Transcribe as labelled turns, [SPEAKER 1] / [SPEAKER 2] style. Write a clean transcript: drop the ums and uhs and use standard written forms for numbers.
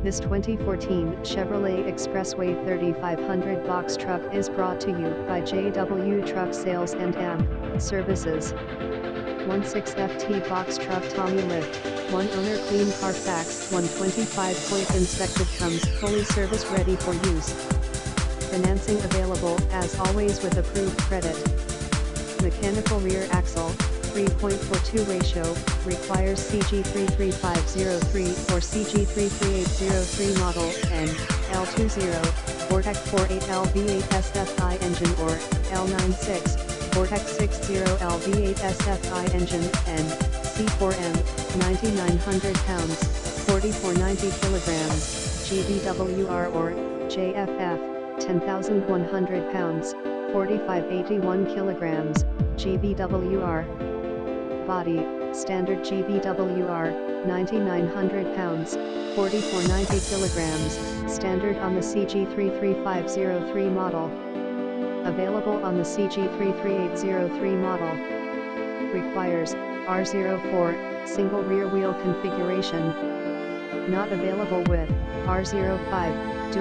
[SPEAKER 1] This 2014 Chevrolet Expressway 3500 box truck is brought to you by JW Truck Sales and AM Services. 16FT box truck Tommy lift, 1 owner clean Carfax 125-point inspected, comes fully service ready for use. Financing available as always with approved credit. Mechanical rear axle, 3.42 ratio, requires CG33503 or CG33803 model, N, L20, Vortec 48L V8 SFI engine or L96, Vortec 60L V8 SFI engine, N, C4M, 9,900 pounds, 4,490 kilograms, GVWR or JFF, 10,100 pounds, 4,581 kilograms, GVWR. Body, standard GVWR, 9,900 pounds, 4,490 kilograms, standard on the CG33503 model. Available on the CG33803 model. Requires R04, single rear wheel configuration. Not available with R05, dual